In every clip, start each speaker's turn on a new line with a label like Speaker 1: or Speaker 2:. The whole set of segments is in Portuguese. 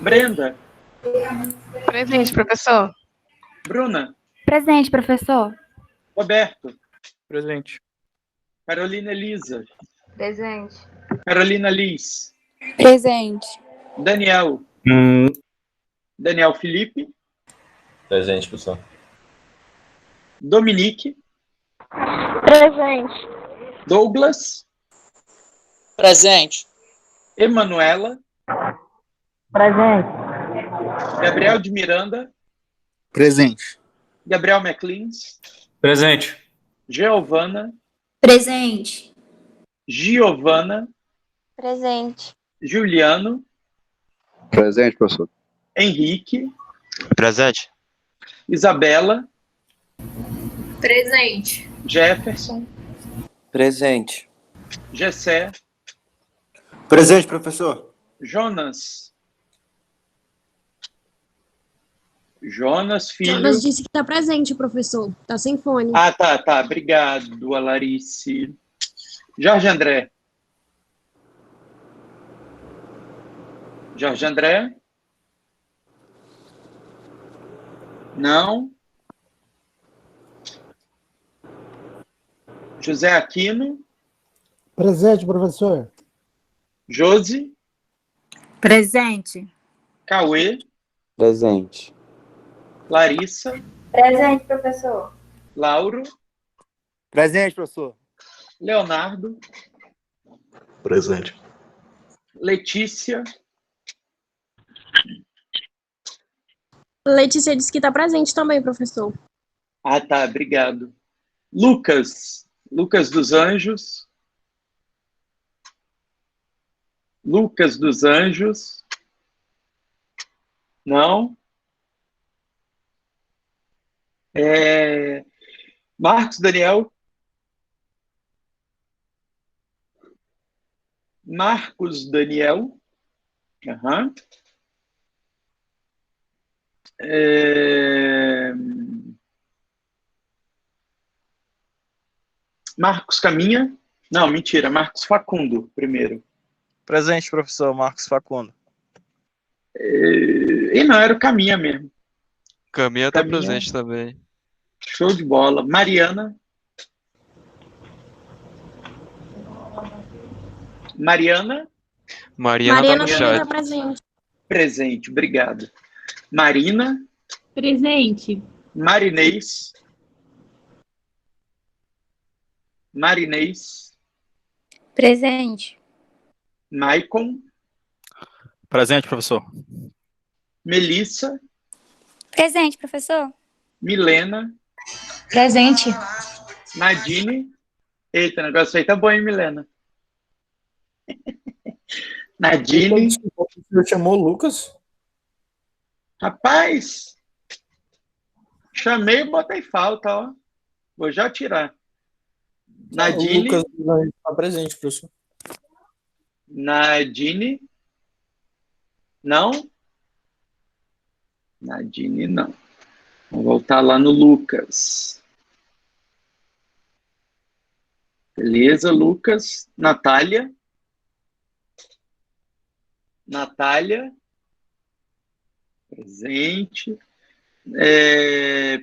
Speaker 1: Brenda,
Speaker 2: Presente, professor.
Speaker 1: Bruna,
Speaker 3: Presente, professor.
Speaker 1: Roberto,
Speaker 4: Presente.
Speaker 1: Carolina Elisa,
Speaker 5: Presente.
Speaker 1: Carolina Liz,
Speaker 3: Presente.
Speaker 1: Daniel, Daniel Felipe,
Speaker 6: Presente, professor.
Speaker 1: Dominique,
Speaker 5: Presente.
Speaker 1: Douglas,
Speaker 7: Presente.
Speaker 1: Emanuela,
Speaker 5: Presente.
Speaker 1: Gabriel de Miranda,
Speaker 4: Presente.
Speaker 1: Gabriel McLeans,
Speaker 4: Presente.
Speaker 1: Giovana,
Speaker 3: Presente.
Speaker 1: Giovana,
Speaker 5: Presente.
Speaker 1: Juliano,
Speaker 8: Presente, professor.
Speaker 1: Henrique,
Speaker 9: Presente.
Speaker 1: Isabela,
Speaker 3: Presente.
Speaker 1: Jefferson,
Speaker 7: Presente.
Speaker 1: Gessé,
Speaker 7: Presente, professor.
Speaker 1: Jonas. Jonas, filho.
Speaker 10: Jonas disse que está presente, professor. Está sem fone.
Speaker 1: Ah, tá. Obrigado, Alarice. Jorge André. Jorge André? Não. José Aquino.
Speaker 11: Presente, professor.
Speaker 1: Josi.
Speaker 3: Presente.
Speaker 1: Cauê.
Speaker 7: Presente.
Speaker 1: Larissa.
Speaker 5: Presente, professor.
Speaker 1: Lauro.
Speaker 4: Presente, professor.
Speaker 1: Leonardo.
Speaker 6: Presente.
Speaker 1: Letícia.
Speaker 10: Letícia disse que está presente também, professor.
Speaker 1: Ah, tá, obrigado. Lucas. Lucas dos Anjos. Lucas dos Anjos. Não. Marcos Daniel. Marcos Daniel. Uhum. Marcos Caminha. Não, mentira. Marcos Facundo, primeiro.
Speaker 4: Presente, professor Marcos Facundo.
Speaker 1: E não, era o Caminha mesmo.
Speaker 9: Caminha tá presente também.
Speaker 1: Show de bola. Mariana. Mariana.
Speaker 9: Mariana tá no
Speaker 10: também
Speaker 9: chat.
Speaker 10: está presente.
Speaker 1: Presente, obrigado. Marina.
Speaker 3: Presente.
Speaker 1: Marinês. Marinês.
Speaker 3: Presente.
Speaker 1: Maicon.
Speaker 4: Presente, professor.
Speaker 1: Melissa.
Speaker 3: Presente, professor.
Speaker 1: Milena.
Speaker 3: Presente.
Speaker 1: Nadine. Eita, o negócio aí tá bom, hein, Milena? Nadine.
Speaker 11: O senhor chamou o Lucas?
Speaker 1: Rapaz, chamei e botei falta, ó. Vou já tirar. Nadine.
Speaker 11: O Lucas está presente, professor.
Speaker 1: Nadine. Não? Nadine, não. Vamos voltar lá no Lucas. Beleza, Lucas. Natália. Natália. Presente.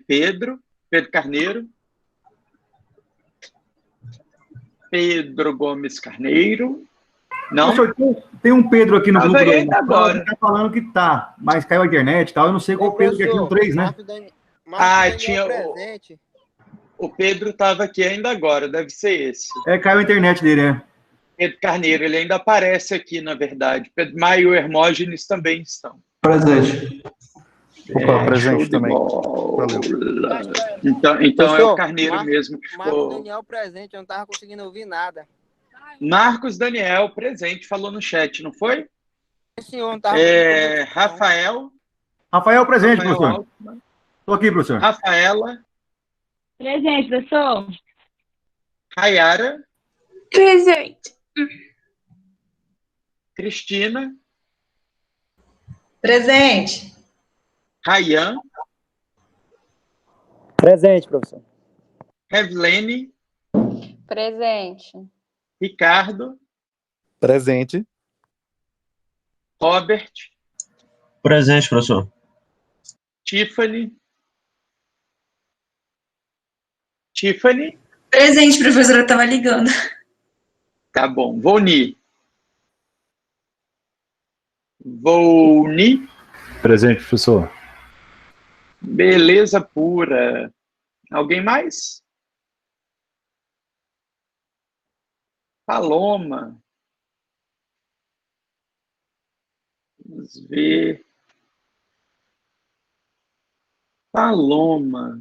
Speaker 1: Pedro. Pedro Carneiro. Pedro Gomes Carneiro. Não?
Speaker 12: Professor, tem um Pedro aqui no grupo
Speaker 1: ainda agora.
Speaker 12: que tá falando que tá, mas caiu a internet e tal. Eu não sei qual o Pedro que é aqui no 3, né?
Speaker 1: Tinha o Pedro estava aqui ainda agora, deve ser esse.
Speaker 12: Caiu a internet dele, né?
Speaker 1: Pedro Carneiro, ele ainda aparece aqui, na verdade. Pedro Maio e o Hermógenes também estão.
Speaker 12: Presente.
Speaker 4: Opa, presente também.
Speaker 1: Então é o Carneiro mesmo que ficou.
Speaker 7: Marcos Daniel presente, eu não estava conseguindo ouvir nada.
Speaker 1: Marcos Daniel presente, falou no chat, não foi?
Speaker 7: Senhor, não tava
Speaker 1: Rafael.
Speaker 12: Rafael presente,
Speaker 1: Rafael
Speaker 12: professor.
Speaker 1: Altman.
Speaker 12: Estou aqui, professor.
Speaker 1: Rafaela.
Speaker 3: Presente, professor.
Speaker 1: Rayara.
Speaker 3: Presente.
Speaker 1: Cristina.
Speaker 13: Presente.
Speaker 1: Rayan.
Speaker 12: Presente, professor.
Speaker 1: Revlene.
Speaker 5: Presente.
Speaker 1: Ricardo.
Speaker 4: Presente.
Speaker 1: Robert.
Speaker 6: Presente, professor.
Speaker 1: Tiffany. Tiffany.
Speaker 3: Presente, professora, eu tava ligando.
Speaker 1: Tá bom. Voni. Voni.
Speaker 8: Presente, professor.
Speaker 1: Beleza pura. Alguém mais? Paloma. Vamos ver. Paloma.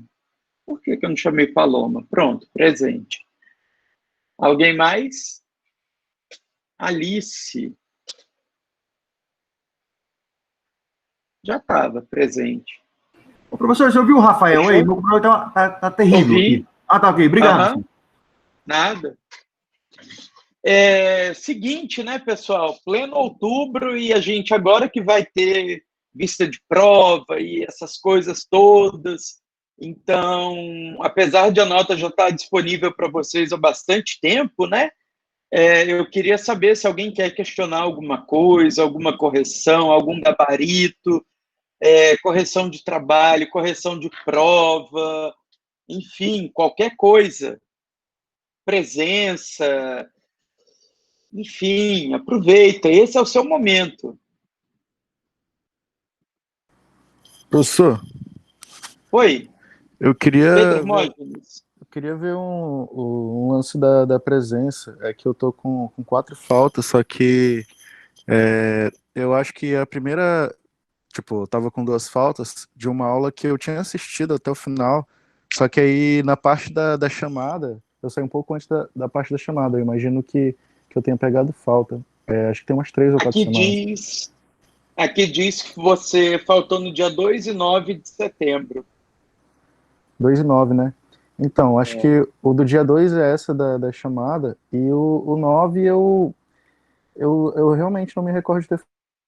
Speaker 1: Por que eu não chamei Paloma? Pronto, presente. Alguém mais? Alice. Já estava presente.
Speaker 12: Ô, professor, você ouviu o Rafael
Speaker 1: Fechou?
Speaker 12: aí? Meu computador tá terrível.
Speaker 1: Ouvi.
Speaker 12: Aqui. Ah, tá ok. Obrigado.
Speaker 1: Aham. Nada. Seguinte, né, pessoal? Pleno outubro e a gente agora que vai ter vista de prova e essas coisas todas. Então, apesar de a nota já estar disponível para vocês há bastante tempo, né? Eu queria saber se alguém quer questionar alguma coisa, alguma correção, algum gabarito, correção de trabalho, correção de prova, enfim, qualquer coisa. Presença, enfim, aproveita, esse é o seu momento.
Speaker 4: Professor,
Speaker 1: Oi,
Speaker 4: eu
Speaker 1: Pedro
Speaker 4: queria
Speaker 1: Hermógenes.
Speaker 4: ver um lance da presença. É que eu tô com 4 faltas, só que eu acho que a primeira, tipo, eu tava com 2 faltas de uma aula que eu tinha assistido até o final, só que aí na parte da chamada, eu saí um pouco antes da parte da chamada. Eu imagino que eu tenha pegado falta. Acho que tem umas 3 ou 4 semanas.
Speaker 1: Aqui diz que você faltou no dia 2 e 9 de setembro.
Speaker 4: 2 e 9, né? Então, acho que o do dia 2 é essa da chamada, e o 9 eu realmente não me recordo de ter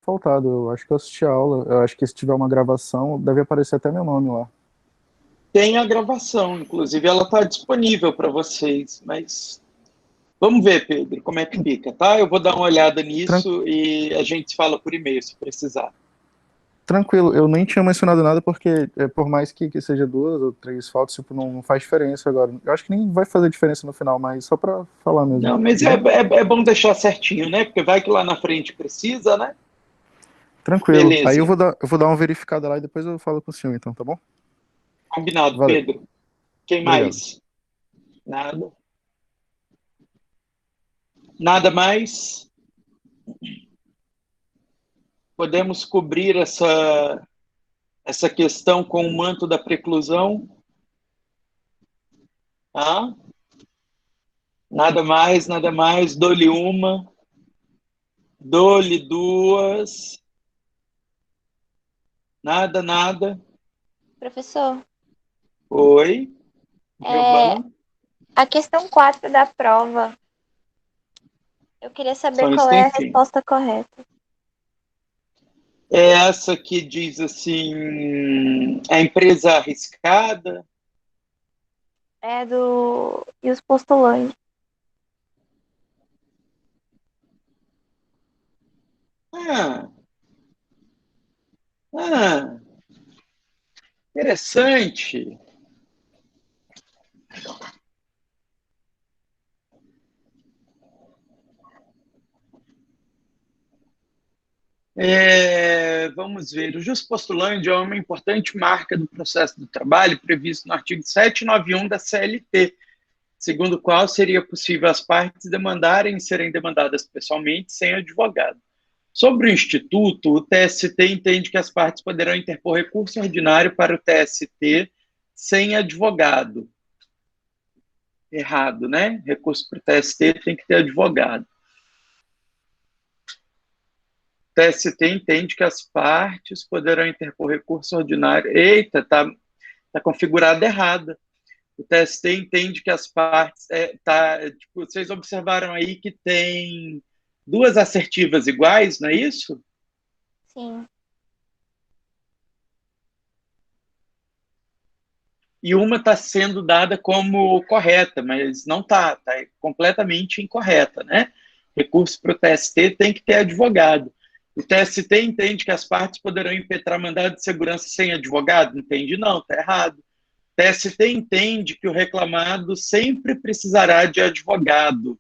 Speaker 4: faltado. Eu acho que eu assisti a aula, eu acho que se tiver uma gravação, deve aparecer até meu nome lá.
Speaker 1: Tem a gravação, inclusive ela está disponível para vocês, mas vamos ver, Pedro, como é que fica, tá? Eu vou dar uma olhada nisso e a gente se fala por e-mail se precisar.
Speaker 4: Tranquilo, eu nem tinha mencionado nada porque, por mais que seja 2 ou 3 faltas, tipo, não faz diferença agora. Eu acho que nem vai fazer diferença no final, mas só pra falar mesmo.
Speaker 1: Não, mas é bom deixar certinho, né? Porque vai que lá na frente precisa, né?
Speaker 4: Tranquilo.
Speaker 1: Beleza.
Speaker 4: Aí eu vou dar uma verificada lá e depois eu falo com o senhor, então, tá bom?
Speaker 1: Combinado,
Speaker 4: Valeu.
Speaker 1: Pedro. Quem
Speaker 4: Obrigado.
Speaker 1: mais? Nada. Nada mais? Podemos cobrir essa questão com o manto da preclusão? Ah? Nada mais, nada mais. Dou-lhe uma. Dou-lhe 2. Nada, nada.
Speaker 5: Professor,
Speaker 1: Oi. Giovana?
Speaker 5: a questão 4 da prova, eu queria saber
Speaker 1: Só um
Speaker 5: qual é a
Speaker 1: instantinho.
Speaker 5: resposta correta.
Speaker 1: É essa que diz assim, a empresa arriscada.
Speaker 5: E os postulantes.
Speaker 1: Interessante. Vamos ver. O juspostulante é uma importante marca do processo do trabalho previsto no artigo 791 da CLT, segundo o qual seria possível as partes demandarem e serem demandadas pessoalmente sem advogado. Sobre o Instituto, o TST entende que as partes poderão interpor recurso ordinário para o TST sem advogado. Errado, né? Recurso para o TST tem que ter advogado. O TST entende que as partes poderão interpor recurso ordinário. Eita, tá configurado errado. O TST entende que as partes... tipo, vocês observaram aí que tem 2 assertivas iguais, não é isso?
Speaker 5: Sim.
Speaker 1: E uma está sendo dada como correta, mas não está completamente incorreta, né? Recurso para o TST tem que ter advogado. O TST entende que as partes poderão impetrar mandado de segurança sem advogado? Entende? Não, está errado. O TST entende que o reclamado sempre precisará de advogado.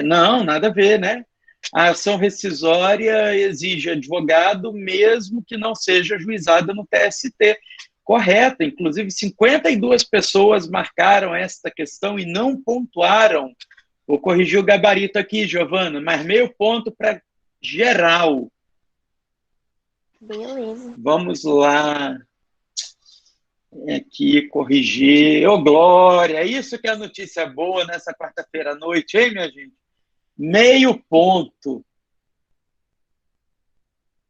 Speaker 1: Não, nada a ver, né? A ação rescisória exige advogado, mesmo que não seja ajuizada no TST. Correto, inclusive 52 pessoas marcaram esta questão e não pontuaram. Vou corrigir o gabarito aqui, Giovana, mas meio ponto para geral.
Speaker 5: Beleza.
Speaker 1: Vamos lá. Aqui, corrigir. Ô, Glória, isso que é a notícia boa nessa quarta-feira à noite, hein, minha gente? Meio ponto.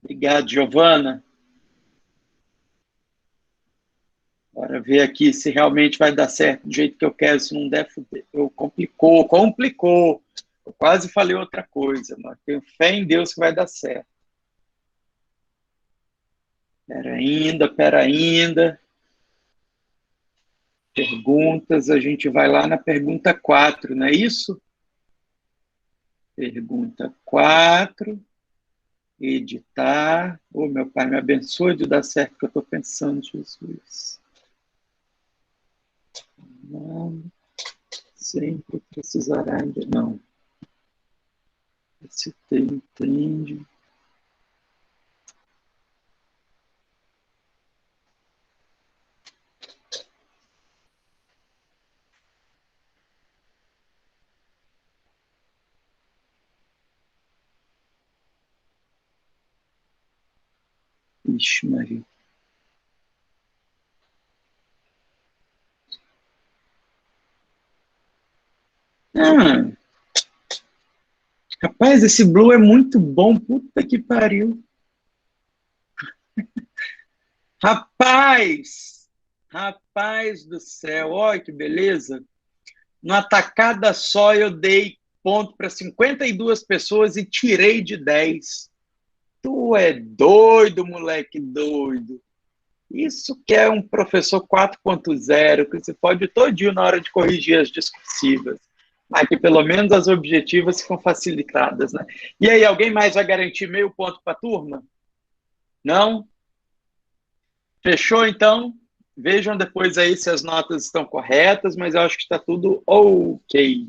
Speaker 1: Obrigado, Giovana. Bora ver aqui se realmente vai dar certo do jeito que eu quero, se não der, complicou. Eu quase falei outra coisa, mas tenho fé em Deus que vai dar certo. Pera ainda. Perguntas, a gente vai lá na pergunta 4, não é isso? Pergunta 4. Editar. Meu Pai, me abençoe de dar certo o que eu estou pensando, Jesus. Não, sempre precisará ainda. Não. Se entende. Ixi, Maria. Rapaz, esse Blue é muito bom. Puta que pariu. Rapaz do céu. Olha que beleza. Numa tacada só, eu dei ponto para 52 pessoas e tirei de 10. Tu é doido, moleque doido. Isso que é um professor 4.0, que você pode todinho na hora de corrigir as discursivas. Mas que pelo menos as objetivas ficam facilitadas, né? E aí, alguém mais vai garantir meio ponto para a turma? Não? Fechou, então? Vejam depois aí se as notas estão corretas, mas eu acho que está tudo ok.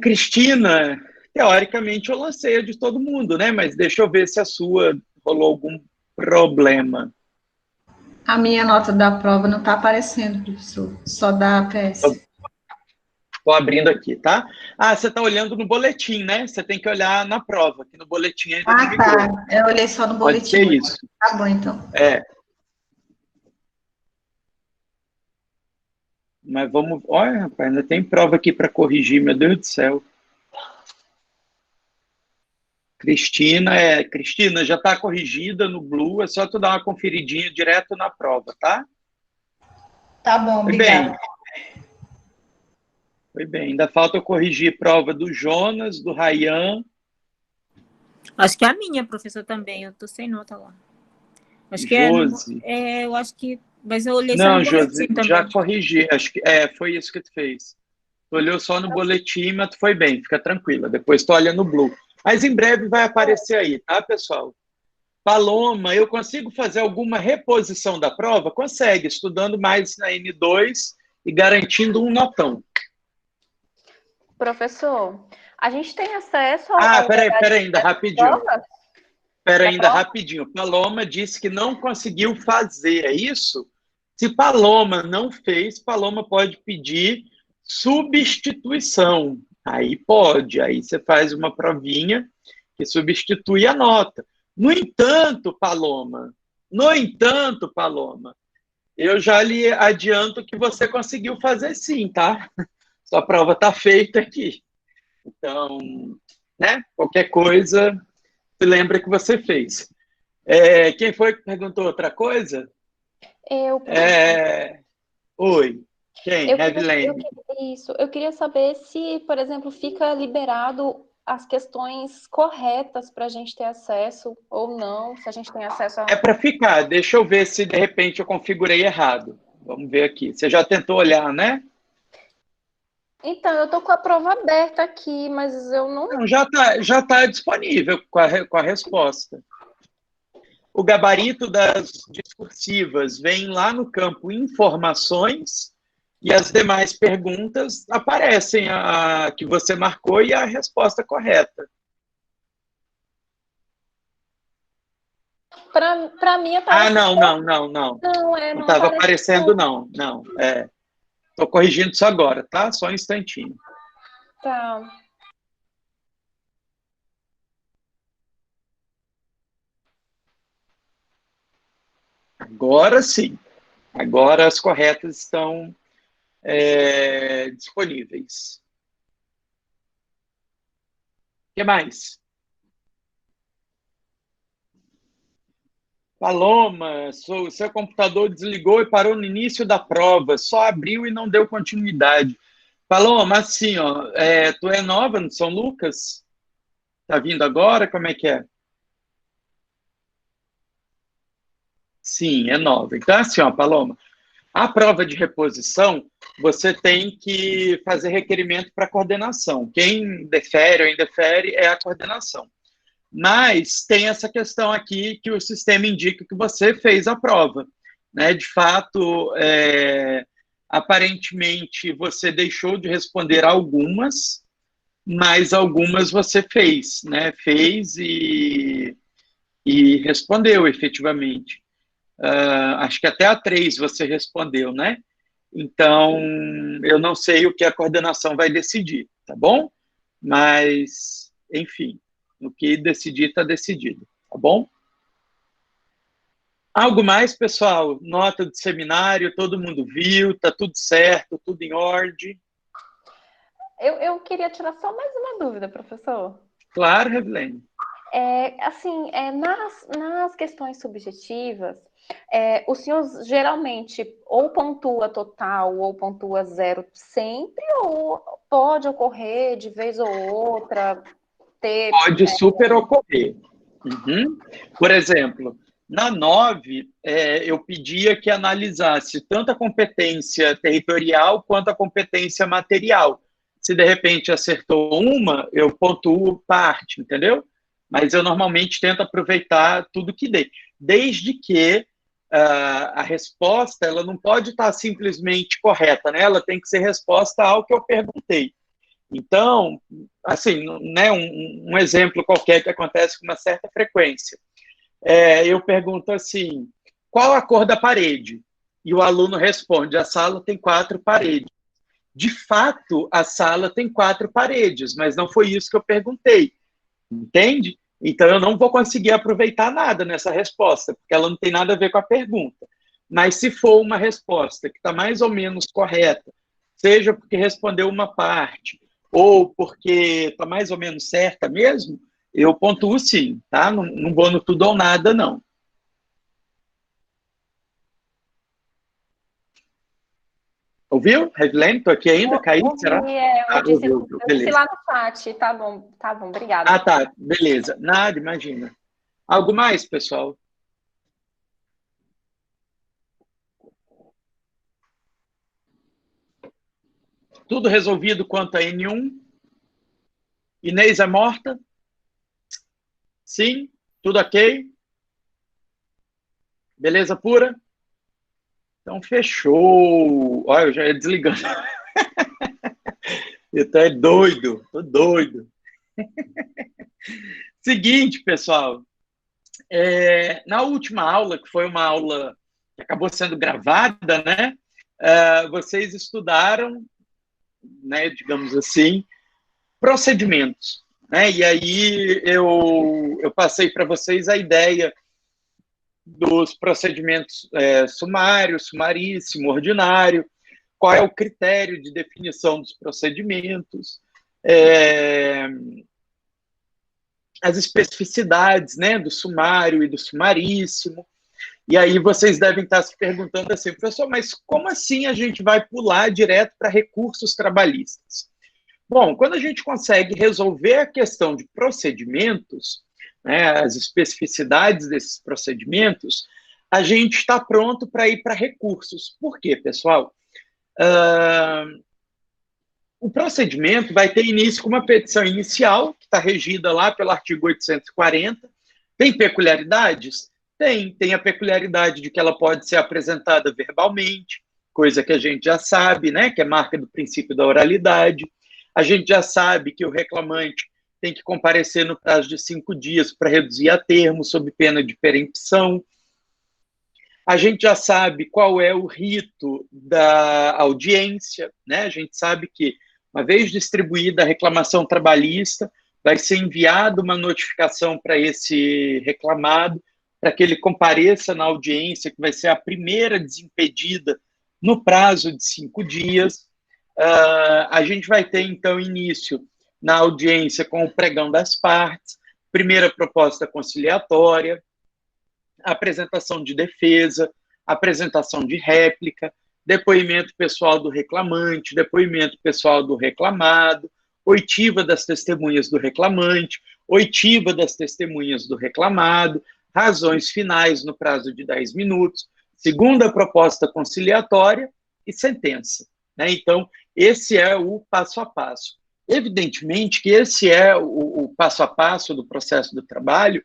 Speaker 1: Cristina, teoricamente eu lancei a de todo mundo, né? Mas deixa eu ver se a sua rolou algum problema.
Speaker 3: A minha nota da prova não está aparecendo, professor, só da APS.
Speaker 1: Estou abrindo aqui, tá? Você está olhando no boletim, né? Você tem que olhar na prova, que no boletim ainda não migrou.
Speaker 3: Tá. Eu olhei só no boletim.
Speaker 1: Pode ser isso.
Speaker 3: Tá bom, então.
Speaker 1: Mas vamos... Olha, rapaz, ainda tem prova aqui para corrigir, meu Deus do céu. Cristina, já está corrigida no Blue, é só tu dar uma conferidinha direto na prova, tá?
Speaker 3: Tá bom, obrigada.
Speaker 1: Foi bem. Ainda falta eu corrigir prova do Jonas, do Rayan.
Speaker 13: Acho que é a minha, professor, também. Eu tô sem nota lá. Acho que
Speaker 1: Josi.
Speaker 13: eu acho que... Mas eu olhei
Speaker 1: Não,
Speaker 13: só no boletim também.
Speaker 1: já corrigi. Acho que foi isso que tu fez. Tu olhou só no boletim, mas tu foi bem. Fica tranquila. Depois tu olha no Blue. Mas em breve vai aparecer aí, tá, pessoal? Paloma, eu consigo fazer alguma reposição da prova? Consegue, estudando mais na N2 e garantindo um notão.
Speaker 5: Professor, a gente tem acesso
Speaker 1: Pera ainda, rapidinho. Rapidinho. Paloma disse que não conseguiu fazer, é isso? Se Paloma não fez, Paloma pode pedir substituição. Aí pode, aí você faz uma provinha que substitui a nota. No entanto, Paloma, eu já lhe adianto que você conseguiu fazer sim, tá? Sua prova está feita aqui. Então, né? Qualquer coisa, se lembra que você fez. Quem foi que perguntou outra coisa?
Speaker 5: Eu.
Speaker 1: Oi. Quem? Headlane.
Speaker 5: Isso. Eu queria saber se, por exemplo, fica liberado as questões corretas para a gente ter acesso ou não, se a gente tem acesso a...
Speaker 1: É para ficar. Deixa eu ver se, de repente, eu configurei errado. Vamos ver aqui. Você já tentou olhar, né?
Speaker 5: Então, eu tô com a prova aberta aqui, mas eu não...
Speaker 1: Não, já tá disponível com a resposta. O gabarito das discursivas vem lá no campo informações e as demais perguntas aparecem a que você marcou e a resposta correta.
Speaker 5: Para mim
Speaker 1: aparece...
Speaker 5: não.
Speaker 1: Não estava aparecendo, não. Estou corrigindo isso agora, tá? Só um instantinho.
Speaker 5: Tá.
Speaker 1: Agora sim. Agora as corretas estão disponíveis. O que mais? Paloma, seu computador desligou e parou no início da prova, só abriu e não deu continuidade. Paloma, assim, ó, tu é nova no São Lucas? Tá vindo agora? Como é que é? Sim, é nova. Então, assim, ó, Paloma, a prova de reposição, você tem que fazer requerimento para coordenação. Quem defere ou indefere é a coordenação. Mas tem essa questão aqui que o sistema indica que você fez a prova, né? De fato, aparentemente você deixou de responder algumas, mas algumas você fez, né? Fez e respondeu efetivamente. Acho que até a 3 você respondeu, né? Então, eu não sei o que a coordenação vai decidir, tá bom? Mas, enfim, o que decidir está decidido, tá bom? Algo mais, pessoal? Nota do seminário, todo mundo viu, tá tudo certo, tudo em ordem?
Speaker 5: Eu queria tirar só mais uma dúvida, professor.
Speaker 1: Claro, Revilene.
Speaker 5: Nas questões subjetivas, o senhor geralmente ou pontua total ou pontua 0 sempre, ou pode ocorrer de vez ou outra ter...
Speaker 1: Pode super ocorrer. Uhum. Por exemplo, na 9, eu pedia que analisasse tanto a competência territorial quanto a competência material. Se de repente acertou uma, eu pontuo parte, entendeu? Mas eu normalmente tento aproveitar tudo que dê. Desde que a resposta ela não pode estar simplesmente correta, né? Ela tem que ser resposta ao que eu perguntei. Então, assim, né, um exemplo qualquer que acontece com uma certa frequência. Eu pergunto assim, qual a cor da parede? E o aluno responde, a sala tem 4 paredes. De fato, a sala tem 4 paredes, mas não foi isso que eu perguntei. Entende? Então, eu não vou conseguir aproveitar nada nessa resposta, porque ela não tem nada a ver com a pergunta. Mas se for uma resposta que está mais ou menos correta, seja porque respondeu uma parte, ou porque está mais ou menos certa mesmo, eu pontuo sim, tá? Não vou no tudo ou nada, não. Ouviu, Revilene? Estou aqui ainda? Caí? Será?
Speaker 5: Eu disse lá no chat. Tá bom, obrigada.
Speaker 1: Ah, tá, beleza. Nada, imagina. Algo mais, pessoal? Tudo resolvido quanto a N1? Inês é morta? Sim? Tudo ok? Beleza pura? Então, fechou. Olha, eu já ia desligando. Eu tô doido, tô doido. Seguinte, pessoal. Na última aula, que foi uma aula que acabou sendo gravada, né? Vocês estudaram, né, digamos assim, procedimentos, né? E aí eu passei para vocês a ideia dos procedimentos sumário, sumaríssimo, ordinário, qual é o critério de definição dos procedimentos, as especificidades, né, do sumário e do sumaríssimo. E aí vocês devem estar se perguntando assim, professor, mas como assim a gente vai pular direto para recursos trabalhistas? Bom, quando a gente consegue resolver a questão de procedimentos, né, as especificidades desses procedimentos, a gente está pronto para ir para recursos. Por quê, pessoal? O procedimento vai ter início com uma petição inicial, que está regida lá pelo artigo 840. Tem peculiaridades? Tem a peculiaridade de que ela pode ser apresentada verbalmente, coisa que a gente já sabe, né, que é marca do princípio da oralidade. A gente já sabe que o reclamante tem que comparecer no prazo de 5 dias para reduzir a termo, sob pena de perempção. A gente já sabe qual é o rito da audiência, né? A gente sabe que, uma vez distribuída a reclamação trabalhista, vai ser enviada uma notificação para esse reclamado, para que ele compareça na audiência, que vai ser a primeira desimpedida no prazo de 5 dias. A gente vai ter, então, início na audiência com o pregão das partes, primeira proposta conciliatória, apresentação de defesa, apresentação de réplica, depoimento pessoal do reclamante, depoimento pessoal do reclamado, oitiva das testemunhas do reclamante, oitiva das testemunhas do reclamado, razões finais no prazo de 10 minutos, segunda proposta conciliatória e sentença, né? Então, esse é o passo a passo. Evidentemente que esse é o passo a passo do processo do trabalho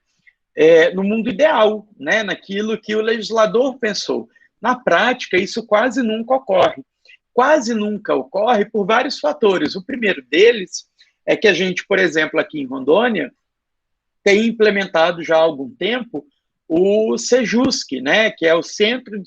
Speaker 1: no mundo ideal, né? Naquilo que o legislador pensou. Na prática, isso quase nunca ocorre. Quase nunca ocorre por vários fatores. O primeiro deles é que a gente, por exemplo, aqui em Rondônia, tem implementado já há algum tempo o SEJUSC, né, que é o Centro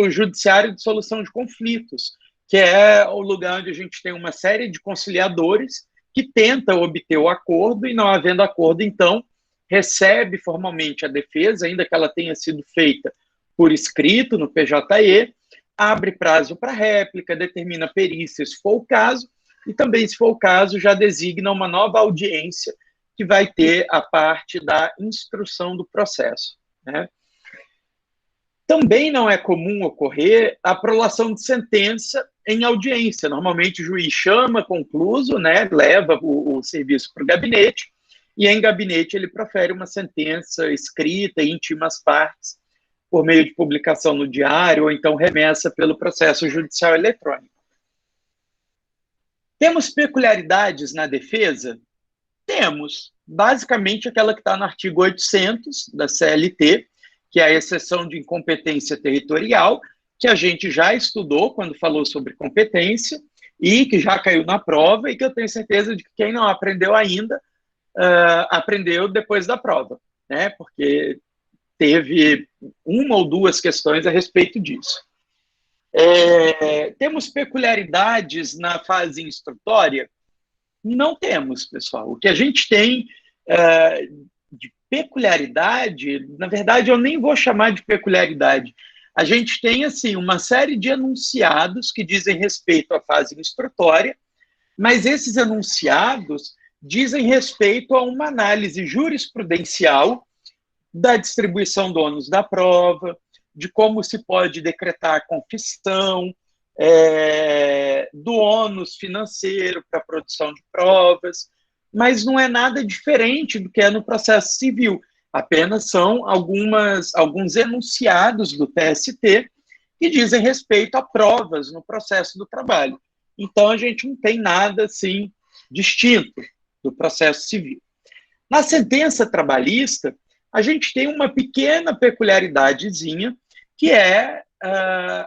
Speaker 1: Judiciário de Solução de Conflitos, que é o lugar onde a gente tem uma série de conciliadores que tentam obter o acordo e, não havendo acordo, então, recebe formalmente a defesa, ainda que ela tenha sido feita por escrito no PJE, abre prazo para réplica, determina perícia, se for o caso, e também, se for o caso, já designa uma nova audiência que vai ter a parte da instrução do processo, né? Também não é comum ocorrer a prolação de sentença em audiência. Normalmente o juiz chama concluso, né, leva o serviço para o gabinete, e em gabinete ele profere uma sentença escrita e intima as partes por meio de publicação no diário, ou então remessa pelo processo judicial eletrônico. Temos peculiaridades na defesa? Temos. Basicamente aquela que está no artigo 800 da CLT, que é a exceção de incompetência territorial, que a gente já estudou quando falou sobre competência, e que já caiu na prova, e que eu tenho certeza de que quem não aprendeu ainda, aprendeu depois da prova, né? Porque teve uma ou duas questões a respeito disso. Temos peculiaridades na fase instrutória? Não temos, pessoal. O que a gente tem de peculiaridade, na verdade, eu nem vou chamar de peculiaridade. A gente tem, assim, uma série de enunciados que dizem respeito à fase instrutória, mas esses enunciados dizem respeito a uma análise jurisprudencial da distribuição do ônus da prova, de como se pode decretar a confissão, do ônus financeiro para a produção de provas, mas não é nada diferente do que é no processo civil, apenas são alguns enunciados do TST que dizem respeito a provas no processo do trabalho. Então, a gente não tem nada assim distinto do processo civil. Na sentença trabalhista, a gente tem uma pequena peculiaridadezinha, que é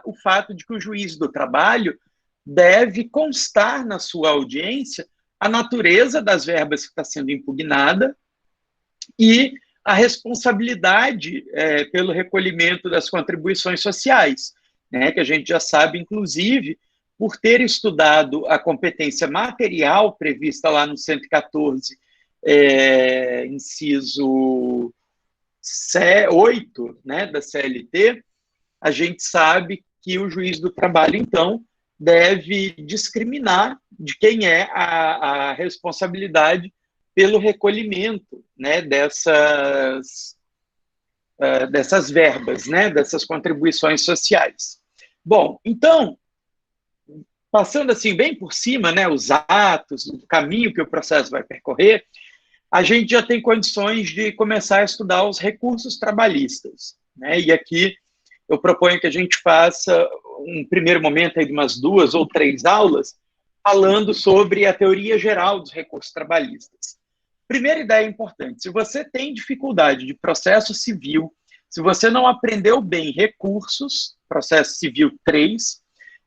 Speaker 1: o fato de que o juiz do trabalho deve constar na sua audiência a natureza das verbas que está sendo impugnada e a responsabilidade pelo recolhimento das contribuições sociais, né, que a gente já sabe, inclusive, por ter estudado a competência material prevista lá no 114, inciso 8, né, da CLT, a gente sabe que o juiz do trabalho, então, deve discriminar de quem é a responsabilidade pelo recolhimento, né, dessas verbas, né, dessas contribuições sociais. Bom, então, passando assim bem por cima, né, os atos, o caminho que o processo vai percorrer, a gente já tem condições de começar a estudar os recursos trabalhistas, né, e aqui eu proponho que a gente faça um primeiro momento aí de umas 2 ou 3 aulas falando sobre a teoria geral dos recursos trabalhistas. Primeira ideia importante: se você tem dificuldade de processo civil, se você não aprendeu bem recursos, processo civil 3,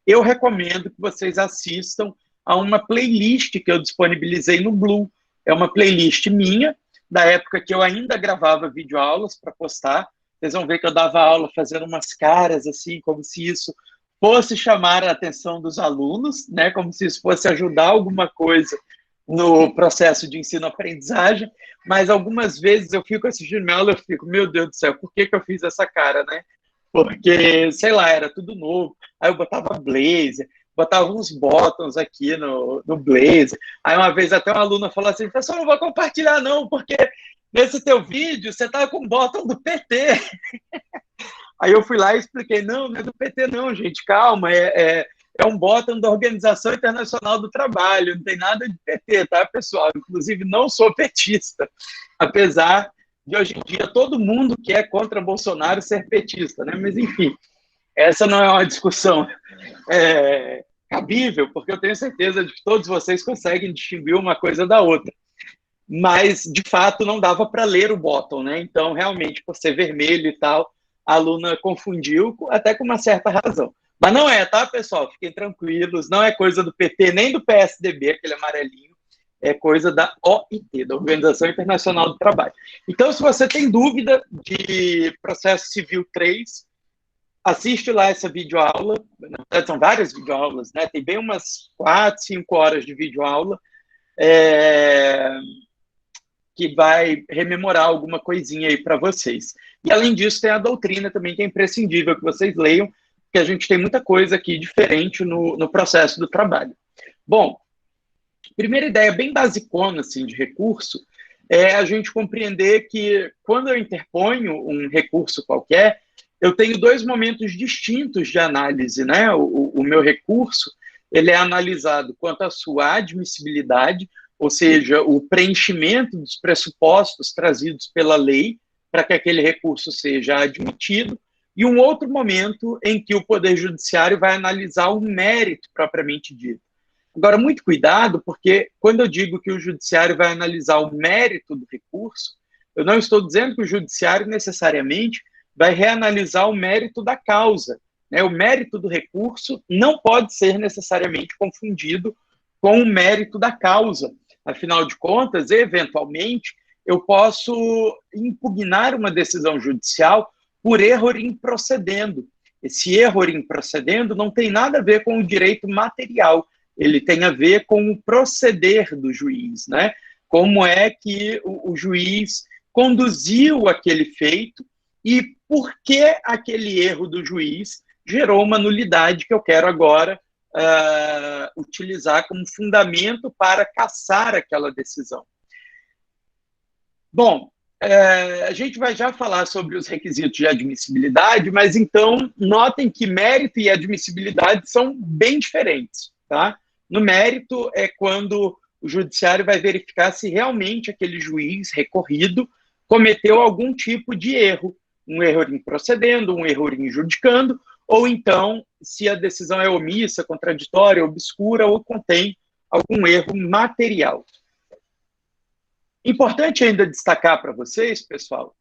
Speaker 1: eu recomendo que vocês assistam a uma playlist que eu disponibilizei no Blue. É uma playlist minha, da época que eu ainda gravava videoaulas para postar. Vocês vão ver que eu dava aula fazendo umas caras assim, como se isso fosse chamar a atenção dos alunos, né? Como se isso fosse ajudar alguma coisa no processo de ensino-aprendizagem, mas algumas vezes eu fico assistindo minha aula e eu fico, meu Deus do céu, por que eu fiz essa cara, né? Porque, sei lá, era tudo novo. Aí eu botava blazer, botava uns bottoms aqui no blazer. Aí uma vez até uma aluna falou assim, professor, não vou compartilhar não, porque nesse teu vídeo você tá com bottom do PT. Aí eu fui lá e expliquei, não é do PT não, gente, calma, é um bottom da Organização Internacional do Trabalho, não tem nada de PT, tá, pessoal? Inclusive, não sou petista, apesar de hoje em dia todo mundo que é contra Bolsonaro ser petista, né? Mas, enfim, essa não é uma discussão cabível, porque eu tenho certeza de que todos vocês conseguem distinguir uma coisa da outra. Mas, de fato, não dava para ler o bottom, né? Então, realmente, por ser vermelho e tal, a aluna confundiu, até com uma certa razão. Mas não é, tá, pessoal? Fiquem tranquilos, não é coisa do PT, nem do PSDB, aquele amarelinho, é coisa da OIT, da Organização Internacional do Trabalho. Então, se você tem dúvida de processo civil 3, assiste lá essa videoaula, na verdade são várias videoaulas, né? Tem bem umas 4, 5 horas de videoaula, que vai rememorar alguma coisinha aí para vocês. E, além disso, tem a doutrina também, que é imprescindível que vocês leiam, porque a gente tem muita coisa aqui diferente no processo do trabalho. Bom, primeira ideia bem basicona assim, de recurso é a gente compreender que, quando eu interponho um recurso qualquer, eu tenho dois momentos distintos de análise, né? O meu recurso, ele é analisado quanto à sua admissibilidade, ou seja, o preenchimento dos pressupostos trazidos pela lei para que aquele recurso seja admitido, e um outro momento em que o Poder Judiciário vai analisar o mérito propriamente dito. Agora, muito cuidado, porque quando eu digo que o Judiciário vai analisar o mérito do recurso, eu não estou dizendo que o Judiciário necessariamente vai reanalisar o mérito da causa, né? O mérito do recurso não pode ser necessariamente confundido com o mérito da causa. Afinal de contas, eventualmente, eu posso impugnar uma decisão judicial por erro in procedendo. Esse erro in procedendo não tem nada a ver com o direito material, ele tem a ver com o proceder do juiz, né? Como é que o juiz conduziu aquele feito e por que aquele erro do juiz gerou uma nulidade que eu quero agora utilizar como fundamento para cassar aquela decisão. Bom, a gente vai já falar sobre os requisitos de admissibilidade, mas então notem que mérito e admissibilidade são bem diferentes, tá? No mérito é quando o judiciário vai verificar se realmente aquele juiz recorrido cometeu algum tipo de erro, um erro em procedendo, um erro em judicando, ou então se a decisão é omissa, contraditória, obscura ou contém algum erro material. Importante ainda destacar para vocês, pessoal,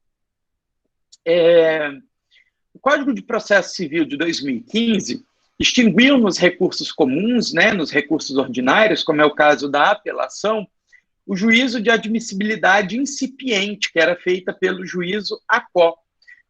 Speaker 1: o Código de Processo Civil de 2015 extinguiu nos recursos comuns, né, nos recursos ordinários, como é o caso da apelação, o juízo de admissibilidade incipiente, que era feita pelo juízo ACO.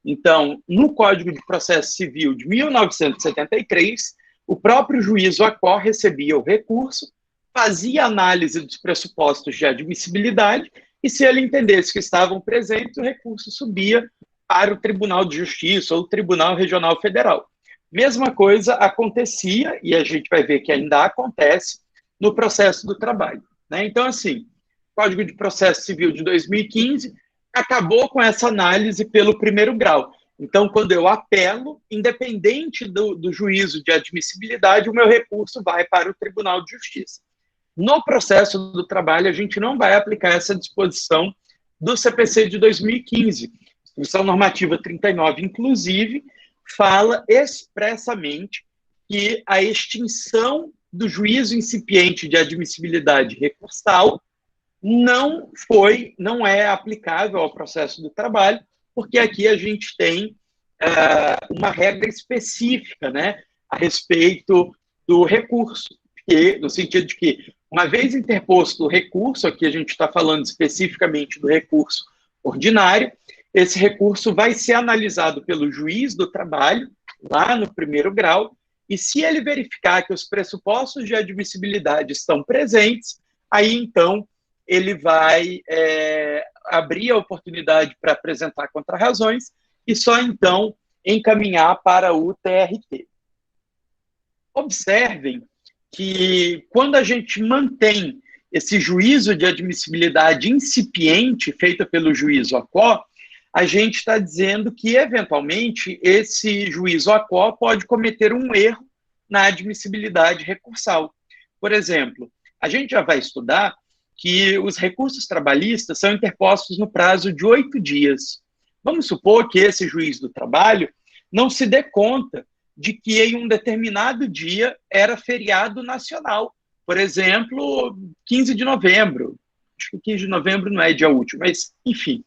Speaker 1: Então, no Código de Processo Civil de 1973, o próprio juízo ACO recebia o recurso, fazia análise dos pressupostos de admissibilidade e, se ele entendesse que estavam presentes, o recurso subia para o Tribunal de Justiça ou o Tribunal Regional Federal. Mesma coisa acontecia, e a gente vai ver que ainda acontece, no processo do trabalho, né? Então, assim, o Código de Processo Civil de 2015 acabou com essa análise pelo primeiro grau. Então, quando eu apelo, independente do juízo de admissibilidade, o meu recurso vai para o Tribunal de Justiça. No processo do trabalho, a gente não vai aplicar essa disposição do CPC de 2015. A Instrução Normativa 39, inclusive, fala expressamente que a extinção do juízo incipiente de admissibilidade recursal não é aplicável ao processo do trabalho, porque aqui a gente tem uma regra específica, né, a respeito do recurso, no sentido de que, uma vez interposto o recurso, aqui a gente está falando especificamente do recurso ordinário, esse recurso vai ser analisado pelo juiz do trabalho, lá no primeiro grau, e se ele verificar que os pressupostos de admissibilidade estão presentes, aí então ele vai abrir a oportunidade para apresentar contrarrazões e só então encaminhar para o TRT. Observem que quando a gente mantém esse juízo de admissibilidade incipiente feito pelo juízo ACO, a gente está dizendo que, eventualmente, esse juízo ACO pode cometer um erro na admissibilidade recursal. Por exemplo, a gente já vai estudar que os recursos trabalhistas são interpostos no prazo de 8 dias. Vamos supor que esse juiz do trabalho não se dê conta de que em um determinado dia era feriado nacional. Por exemplo, 15 de novembro. Acho que 15 de novembro não é dia útil, mas, enfim.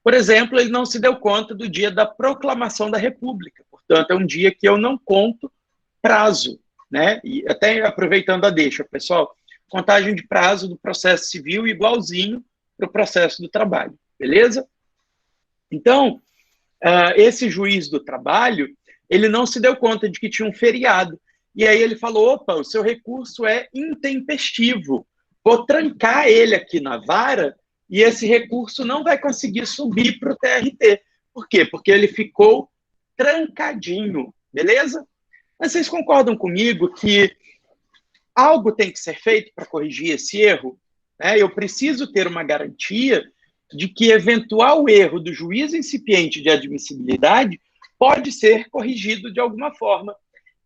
Speaker 1: Por exemplo, ele não se deu conta do dia da proclamação da República. Portanto, é um dia que eu não conto prazo, né? E até aproveitando a deixa, pessoal, contagem de prazo do processo civil igualzinho para o processo do trabalho, beleza? Então, esse juiz do trabalho, ele não se deu conta de que tinha um feriado. E aí ele falou, opa, o seu recurso é intempestivo. Vou trancar ele aqui na vara e esse recurso não vai conseguir subir para o TRT. Por quê? Porque ele ficou trancadinho, beleza? Mas vocês concordam comigo que algo tem que ser feito para corrigir esse erro? Eu preciso ter uma garantia de que eventual erro do juízo incipiente de admissibilidade pode ser corrigido de alguma forma.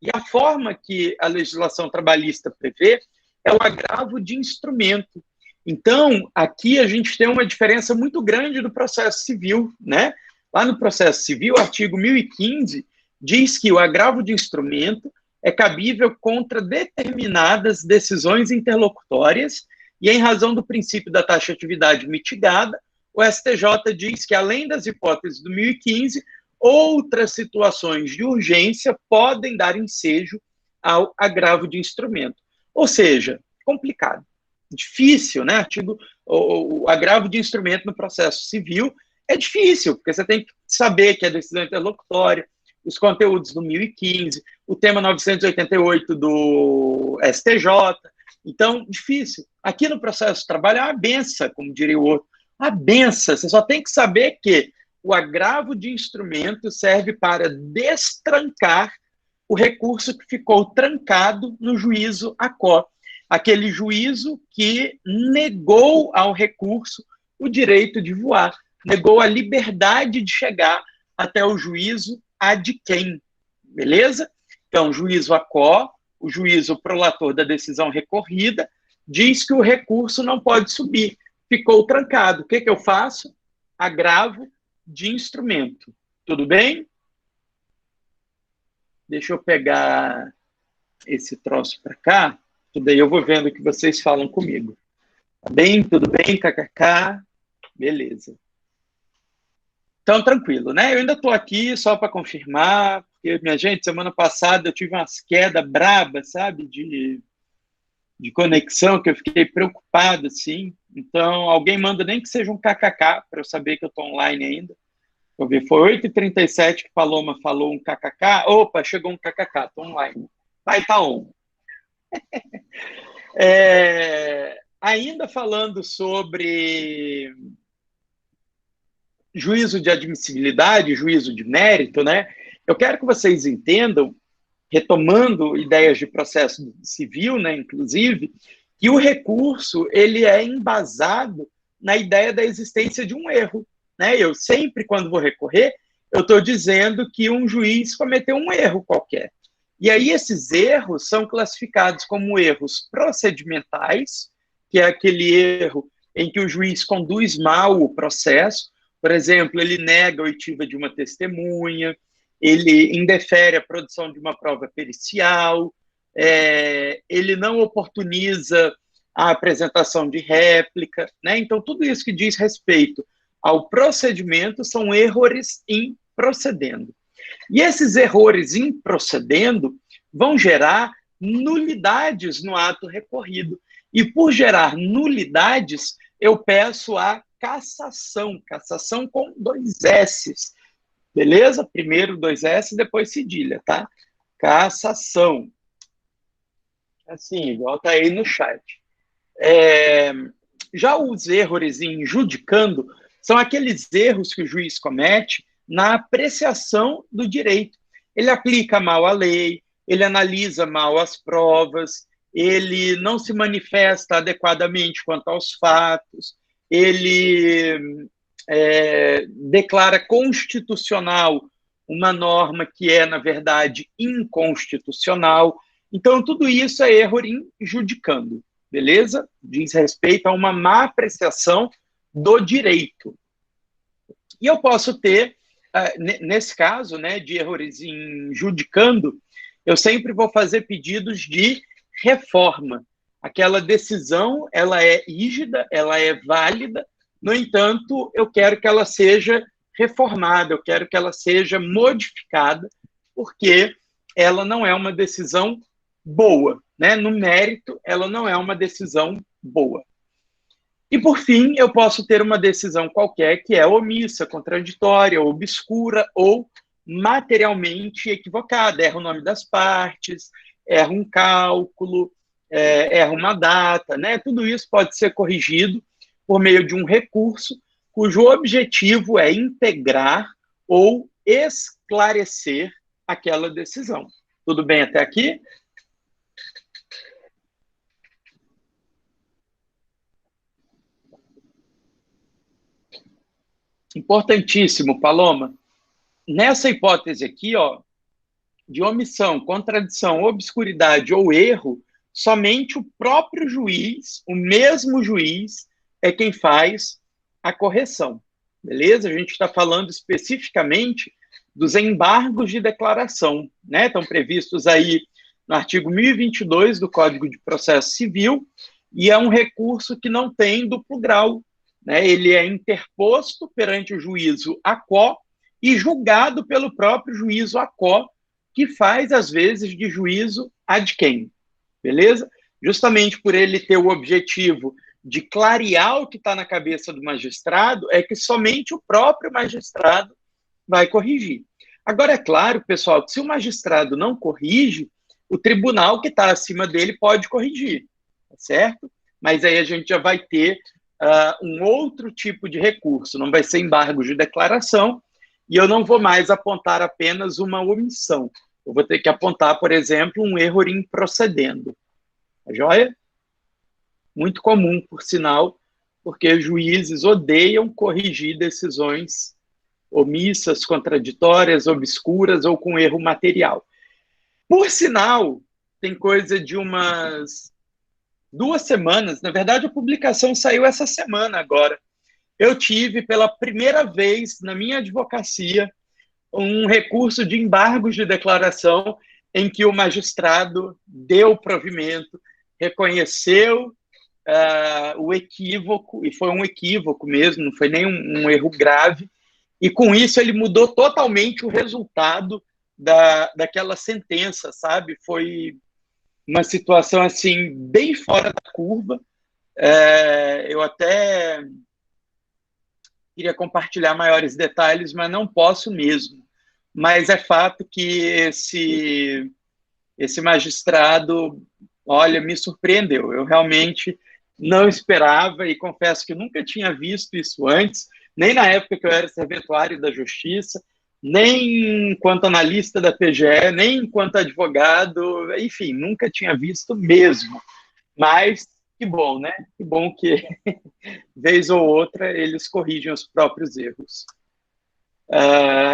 Speaker 1: E a forma que a legislação trabalhista prevê é o agravo de instrumento. Então, aqui a gente tem uma diferença muito grande do processo civil, né? Lá no processo civil, o artigo 1015 diz que o agravo de instrumento é cabível contra determinadas decisões interlocutórias e, em razão do princípio da taxatividade mitigada, o STJ diz que, além das hipóteses do 1015, outras situações de urgência podem dar ensejo ao agravo de instrumento. Ou seja, complicado, difícil, né? O agravo de instrumento no processo civil é difícil, porque você tem que saber que é decisão interlocutória, os conteúdos do 1015, o tema 988 do STJ. Então, difícil. Aqui no processo de trabalho é uma benção, como diria o outro. Uma benção. Você só tem que saber que o agravo de instrumento serve para destrancar o recurso que ficou trancado no juízo ACO. Aquele juízo que negou ao recurso o direito de voar, negou a liberdade de chegar até o juízo ad quem, beleza? Então, o juízo ACO, o juízo prolator da decisão recorrida, diz que o recurso não pode subir, ficou trancado. O que eu faço? Agravo de instrumento. Tudo bem? Deixa eu pegar esse troço para cá, daí eu vou vendo o que vocês falam comigo. Tá bem? Tudo bem? KKK? Beleza. Então, tranquilo, né? Eu ainda estou aqui só para confirmar, porque, minha gente, semana passada eu tive umas quedas brabas, sabe, de conexão, que eu fiquei preocupado, assim. Então, alguém manda nem que seja um KKK, para eu saber que eu estou online ainda. Vou ver, foi 8h37 que Paloma falou um KKK. Opa, chegou um KKK, estou online. Vai, tá on. Ainda falando sobre juízo de admissibilidade, juízo de mérito, né? Eu quero que vocês entendam, retomando ideias de processo civil, né, inclusive, que o recurso ele é embasado na ideia da existência de um erro, né? Eu sempre, quando vou recorrer, eu estou dizendo que um juiz cometeu um erro qualquer. E aí esses erros são classificados como erros procedimentais, que é aquele erro em que o juiz conduz mal o processo. Por exemplo, ele nega a oitiva de uma testemunha, ele indefere a produção de uma prova pericial, ele não oportuniza a apresentação de réplica, né? Então, tudo isso que diz respeito ao procedimento são erros em procedendo. E esses erros em procedendo vão gerar nulidades no ato recorrido. E por gerar nulidades, eu peço a cassação com 2 S's, beleza? Primeiro 2 S, depois cedilha, tá? Cassação. Assim, igual tá aí no chat. Já os erros em judicando são aqueles erros que o juiz comete na apreciação do direito. Ele aplica mal a lei, ele analisa mal as provas, ele não se manifesta adequadamente quanto aos fatos, ele declara constitucional uma norma que é, na verdade, inconstitucional. Então, tudo isso é erro em judicando, beleza? Diz respeito a uma má apreciação do direito. E eu posso ter, nesse caso, né, de erros em judicando, eu sempre vou fazer pedidos de reforma. Aquela decisão, ela é rígida, ela é válida, no entanto, eu quero que ela seja reformada, eu quero que ela seja modificada, porque ela não é uma decisão boa, né? No mérito, ela não é uma decisão boa. E, por fim, eu posso ter uma decisão qualquer que é omissa, contraditória, obscura ou materialmente equivocada. Erra o nome das partes, erra um cálculo, erra uma data, né? Tudo isso pode ser corrigido por meio de um recurso cujo objetivo é integrar ou esclarecer aquela decisão. Tudo bem até aqui? Importantíssimo, Paloma. Nessa hipótese aqui, ó, de omissão, contradição, obscuridade ou erro, somente o próprio juiz, o mesmo juiz, é quem faz a correção, beleza? A gente está falando especificamente dos embargos de declaração, né? Estão previstos aí no artigo 1022 do Código de Processo Civil, e é um recurso que não tem duplo grau, né? Ele é interposto perante o juízo aquó e julgado pelo próprio juízo aquó, que faz, às vezes, de juízo ad quem, beleza? Justamente por ele ter o objetivo de clarear o que está na cabeça do magistrado, é que somente o próprio magistrado vai corrigir. Agora, é claro, pessoal, que se o magistrado não corrige, o tribunal que está acima dele pode corrigir, tá certo? Mas aí a gente já vai ter um outro tipo de recurso, não vai ser embargo de declaração, e eu não vou mais apontar apenas uma omissão. Eu vou ter que apontar, por exemplo, um erro em procedendo. Tá joia? Muito comum, por sinal, porque juízes odeiam corrigir decisões omissas, contraditórias, obscuras ou com erro material. Por sinal, tem coisa de umas 2 semanas, na verdade a publicação saiu essa semana agora, eu tive pela primeira vez na minha advocacia um recurso de embargos de declaração em que o magistrado deu provimento, reconheceu o equívoco, e foi um equívoco mesmo, não foi nem um erro grave, e com isso ele mudou totalmente o resultado daquela sentença, sabe? Foi uma situação, assim, bem fora da curva. Eu até queria compartilhar maiores detalhes, mas não posso mesmo. Mas é fato que esse magistrado, olha, me surpreendeu. Eu realmente não esperava e confesso que nunca tinha visto isso antes, nem na época que eu era serventuário da Justiça, nem enquanto analista da PGE, nem enquanto advogado, enfim, nunca tinha visto mesmo. Mas que bom, né? Que bom que, vez ou outra, eles corrigem os próprios erros.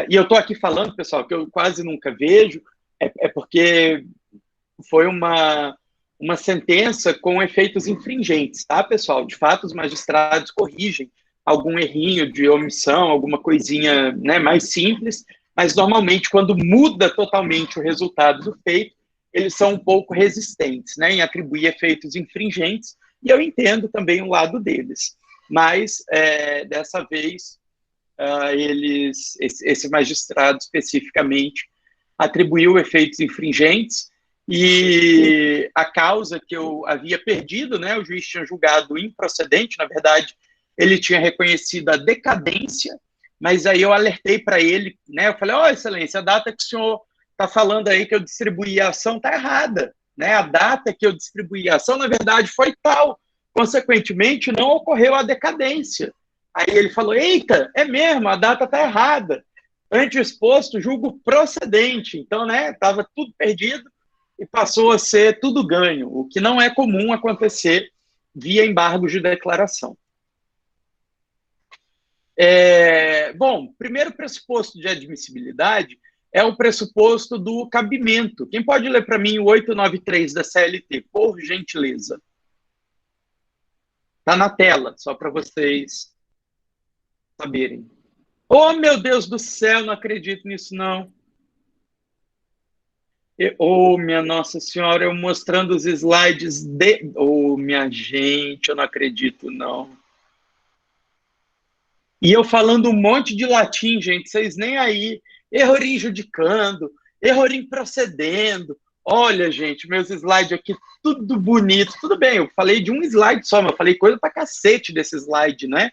Speaker 1: E eu estou aqui falando, pessoal, que eu quase nunca vejo, porque foi uma sentença com efeitos infringentes, tá, pessoal? De fato, os magistrados corrigem algum errinho de omissão, alguma coisinha, né, mais simples, mas normalmente quando muda totalmente o resultado do feito, eles são um pouco resistentes, né, em atribuir efeitos infringentes, e eu entendo também o lado deles. Mas, dessa vez, esse magistrado especificamente atribuiu efeitos infringentes, e a causa que eu havia perdido, né, o juiz tinha julgado improcedente, na verdade, ele tinha reconhecido a decadência, mas aí eu alertei para ele, né, eu falei, excelência, a data que o senhor está falando aí que eu distribuí a ação está errada, né, a data que eu distribuí a ação, na verdade, foi tal, consequentemente, não ocorreu a decadência. Aí ele falou, eita, é mesmo, a data está errada, ante o exposto, julgo procedente, então, né, estava tudo perdido, e passou a ser tudo ganho, o que não é comum acontecer via embargos de declaração. Bom, primeiro pressuposto de admissibilidade é o pressuposto do cabimento. Quem pode ler para mim o 893 da CLT, por gentileza? Está na tela, só para vocês saberem. Oh, meu Deus do céu, não acredito nisso, não. Minha Nossa Senhora, eu mostrando os slides de... minha gente, eu não acredito, não. E eu falando um monte de latim, gente, vocês nem aí. Errorim judicando, errorim procedendo. Olha, gente, meus slides aqui, tudo bonito. Tudo bem, eu falei de um slide só, mas eu falei coisa pra cacete desse slide, né?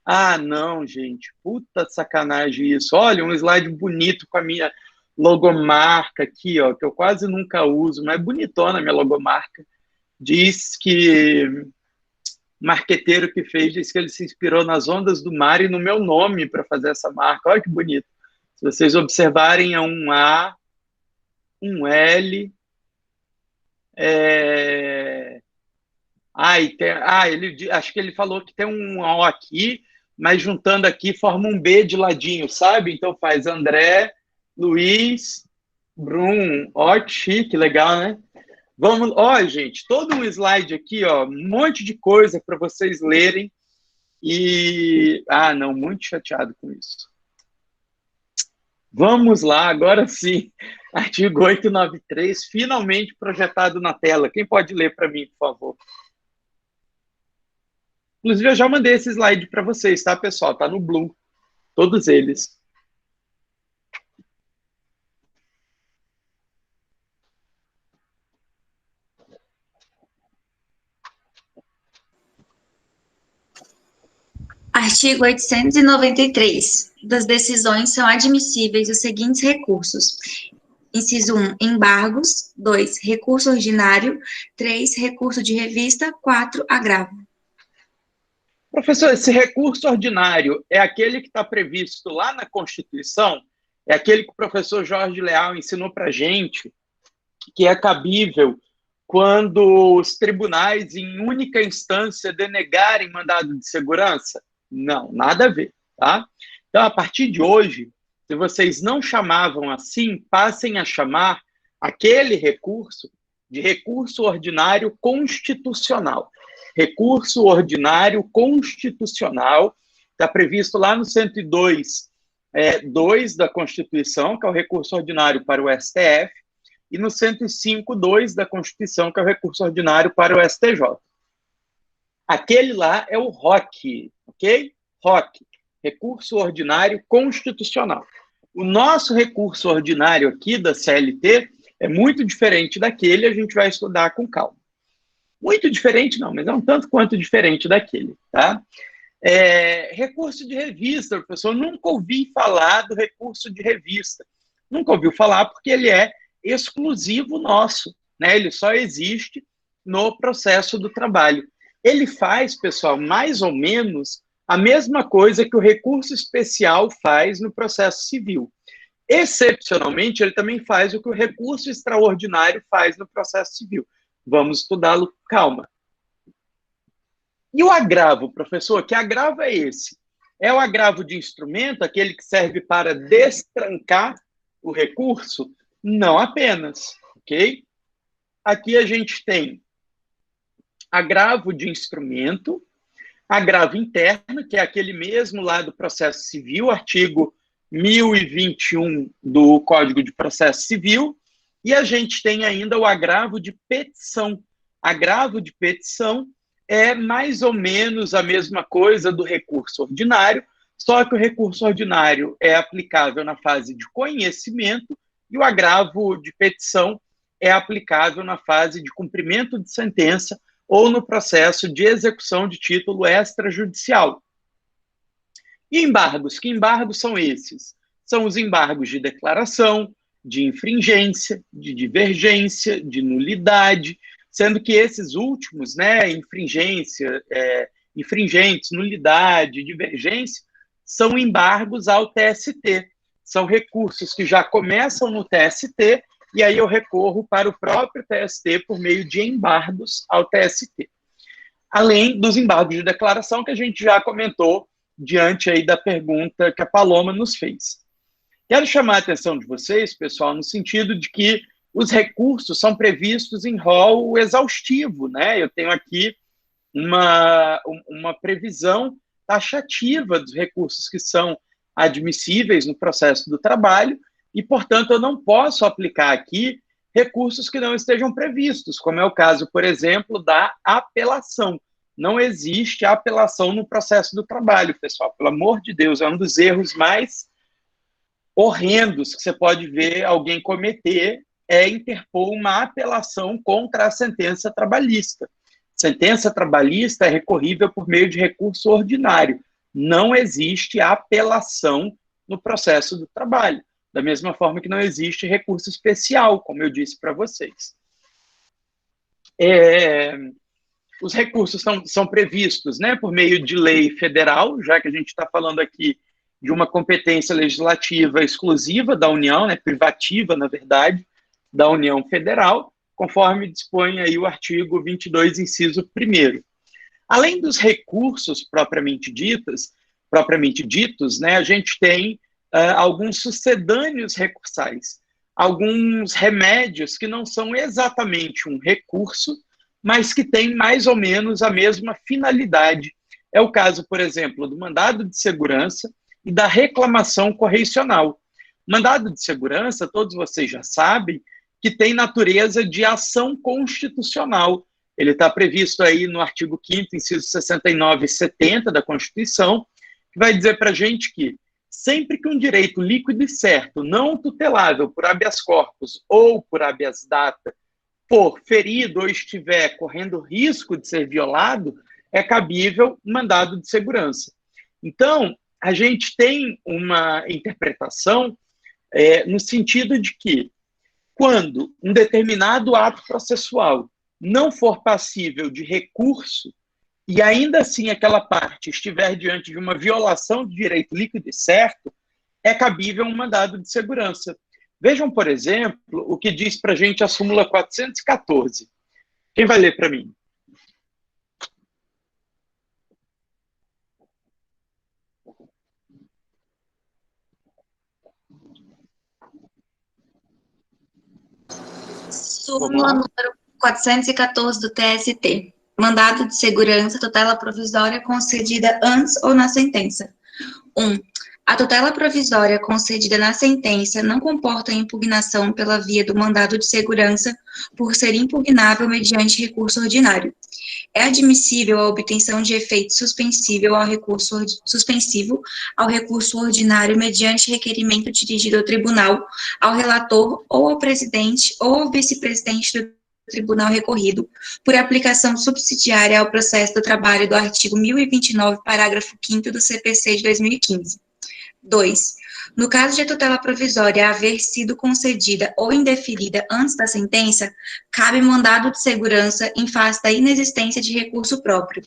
Speaker 1: Ah, não, gente, puta sacanagem isso. Olha, um slide bonito com a minha logomarca aqui, ó, que eu quase nunca uso, mas é bonitona a minha logomarca. Diz que marqueteiro que fez, diz que ele se inspirou nas ondas do mar e no meu nome para fazer essa marca. Olha que bonito. Se vocês observarem, é um A, um L, acho que ele falou que tem um O aqui, mas juntando aqui forma um B de ladinho, sabe? Então faz André, Luiz, Brum, ó, que chique, legal, né? Vamos, ó, gente, todo um slide aqui, ó, um monte de coisa para vocês lerem e... Ah, não, muito chateado com isso. Vamos lá, agora sim, artigo 893, finalmente projetado na tela. Quem pode ler para mim, por favor? Inclusive, eu já mandei esse slide para vocês, tá, pessoal? Tá no Blue, todos eles.
Speaker 14: Artigo 893. Das decisões são admissíveis os seguintes recursos. Inciso 1, embargos. 2, recurso ordinário. 3, recurso de revista. 4, agravo.
Speaker 1: Professor, esse recurso ordinário é aquele que está previsto lá na Constituição? É aquele que o professor Jorge Leal ensinou para a gente, que é cabível quando os tribunais, em única instância, denegarem mandado de segurança? Não, nada a ver, tá? Então, a partir de hoje, se vocês não chamavam assim, passem a chamar aquele recurso de recurso ordinário constitucional. Recurso ordinário constitucional, está previsto lá no 102, 2 da Constituição, que é o recurso ordinário para o STF, e no 105.2 da Constituição, que é o recurso ordinário para o STJ. Aquele lá é o ROC, ok? ROC, recurso ordinário constitucional. O nosso recurso ordinário aqui da CLT é muito diferente daquele, a gente vai estudar com calma. Muito diferente não, mas é um tanto quanto diferente daquele, tá? Recurso de revista, professor, nunca ouvi falar do recurso de revista. Nunca ouviu falar porque ele é exclusivo nosso, né? Ele só existe no processo do trabalho. Ele faz, pessoal, mais ou menos a mesma coisa que o recurso especial faz no processo civil. Excepcionalmente, ele também faz o que o recurso extraordinário faz no processo civil. Vamos estudá-lo com calma. E o agravo, professor? Que agravo é esse? É o agravo de instrumento, aquele que serve para destrancar o recurso? Não apenas, ok? Aqui a gente tem agravo de instrumento, agravo interno, que é aquele mesmo lá do processo civil, artigo 1021 do Código de Processo Civil, E a gente tem ainda o agravo de petição. Agravo de petição é mais ou menos a mesma coisa do recurso ordinário, só que o recurso ordinário é aplicável na fase de conhecimento e o agravo de petição é aplicável na fase de cumprimento de sentença ou no processo de execução de título extrajudicial. E embargos? Que embargos são esses? São os embargos de declaração, de infringência, de divergência, de nulidade, sendo que esses últimos, né, infringentes, nulidade, divergência, são embargos ao TST. São recursos que já começam no TST e aí eu recorro para o próprio TST por meio de embargos ao TST. Além dos embargos de declaração que a gente já comentou diante aí da pergunta que a Paloma nos fez. Quero chamar a atenção de vocês, pessoal, no sentido de que os recursos são previstos em rol exaustivo, né? Eu tenho aqui uma previsão taxativa dos recursos que são admissíveis no processo do trabalho e, portanto, eu não posso aplicar aqui recursos que não estejam previstos, como é o caso, por exemplo, da apelação. Não existe apelação no processo do trabalho, pessoal. Pelo amor de Deus, é um dos erros mais horrendos que você pode ver alguém cometer, é interpor uma apelação contra a sentença trabalhista. Sentença trabalhista é recorrível por meio de recurso ordinário. Não existe apelação no processo do trabalho. Da mesma forma que não existe recurso especial, como eu disse para vocês. Os recursos são previstos, né, por meio de lei federal, já que a gente está falando aqui de uma competência legislativa exclusiva da União, né, privativa, na verdade, da União Federal, conforme dispõe aí o artigo 22, inciso 1º. Além dos recursos propriamente ditos, né, a gente tem alguns sucedâneos recursais, alguns remédios que não são exatamente um recurso, mas que têm mais ou menos a mesma finalidade. É o caso, por exemplo, do mandado de segurança e da reclamação correicional. Mandado de segurança, todos vocês já sabem, que tem natureza de ação constitucional. Ele está previsto aí no artigo 5º, inciso 69 e 70 da Constituição, que vai dizer para a gente que sempre que um direito líquido e certo, não tutelável por habeas corpus ou por habeas data, for ferido ou estiver correndo risco de ser violado, é cabível mandado de segurança. Então, a gente tem uma interpretação no sentido de que, quando um determinado ato processual não for passível de recurso, e ainda assim aquela parte estiver diante de uma violação de direito líquido e certo, é cabível um mandado de segurança. Vejam, por exemplo, o que diz para a gente a súmula 414. Quem vai ler para mim?
Speaker 14: Súmula número 414 do TST. Mandado de segurança, tutela provisória concedida antes ou na sentença. 1. A tutela provisória concedida na sentença não comporta impugnação pela via do mandado de segurança por ser impugnável mediante recurso ordinário. É admissível a obtenção de efeito suspensivo ao recurso ordinário mediante requerimento dirigido ao tribunal, ao relator ou ao presidente ou ao vice-presidente do tribunal recorrido, por aplicação subsidiária ao processo do trabalho do artigo 1029, parágrafo 5º do CPC de 2015. 2. No caso de a tutela provisória haver sido concedida ou indeferida antes da sentença, cabe mandado de segurança em face da inexistência de recurso próprio.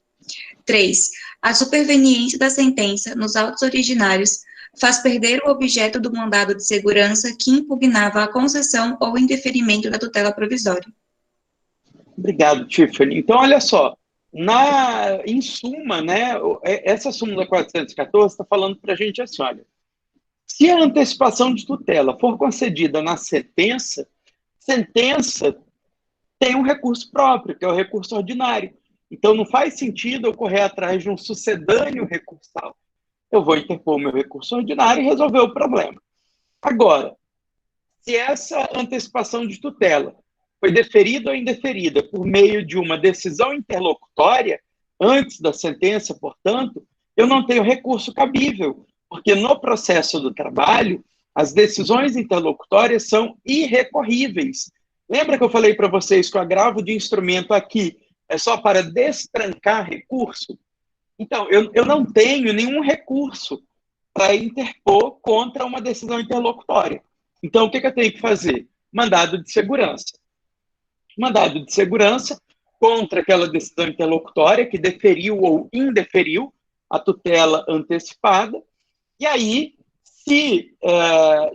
Speaker 14: 3. A superveniência da sentença nos autos originários faz perder o objeto do mandado de segurança que impugnava a concessão ou indeferimento da tutela provisória.
Speaker 1: Obrigado, Tiffany. Então, olha só, em suma, né, essa súmula 414 está falando para a gente assim, olha, se a antecipação de tutela for concedida na sentença tem um recurso próprio, que é o recurso ordinário. Então, não faz sentido eu correr atrás de um sucedâneo recursal. Eu vou interpor o meu recurso ordinário e resolver o problema. Agora, Se essa antecipação de tutela foi deferida ou indeferida por meio de uma decisão interlocutória, antes da sentença, portanto, eu não tenho recurso cabível, porque no processo do trabalho, as decisões interlocutórias são irrecorríveis. Lembra que eu falei para vocês que o agravo de instrumento aqui é só para destrancar recurso? Então, eu não tenho nenhum recurso para interpor contra uma decisão interlocutória. Então, o que eu tenho que fazer? Mandado de segurança. Mandado de segurança contra aquela decisão interlocutória que deferiu ou indeferiu a tutela antecipada. E aí, se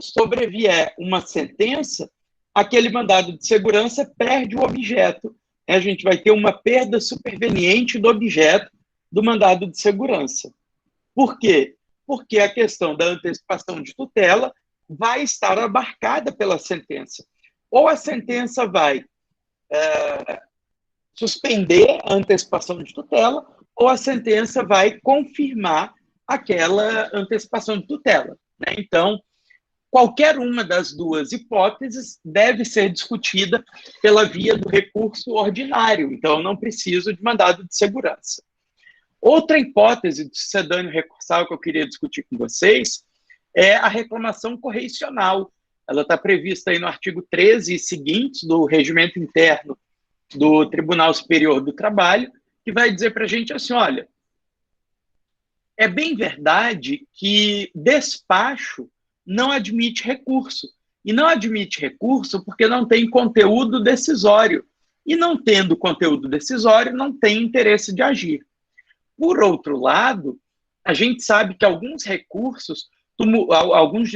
Speaker 1: sobrevier uma sentença, aquele mandado de segurança perde o objeto. A gente vai ter uma perda superveniente do objeto do mandado de segurança. Por quê? Porque a questão da antecipação de tutela vai estar abarcada pela sentença. Ou a sentença vai suspender a antecipação de tutela, ou a sentença vai confirmar aquela antecipação de tutela, né? Então, qualquer uma das duas hipóteses deve ser discutida pela via do recurso ordinário, então não preciso de mandado de segurança. Outra hipótese de sucedâneo recursal que eu queria discutir com vocês é a reclamação correicional. Ela está prevista aí no artigo 13 e seguintes do Regimento Interno do Tribunal Superior do Trabalho, que vai dizer para a gente assim, olha, é bem verdade que despacho não admite recurso. E não admite recurso porque não tem conteúdo decisório. E não tendo conteúdo decisório, não tem interesse de agir. Por outro lado, a gente sabe que alguns recursos, alguns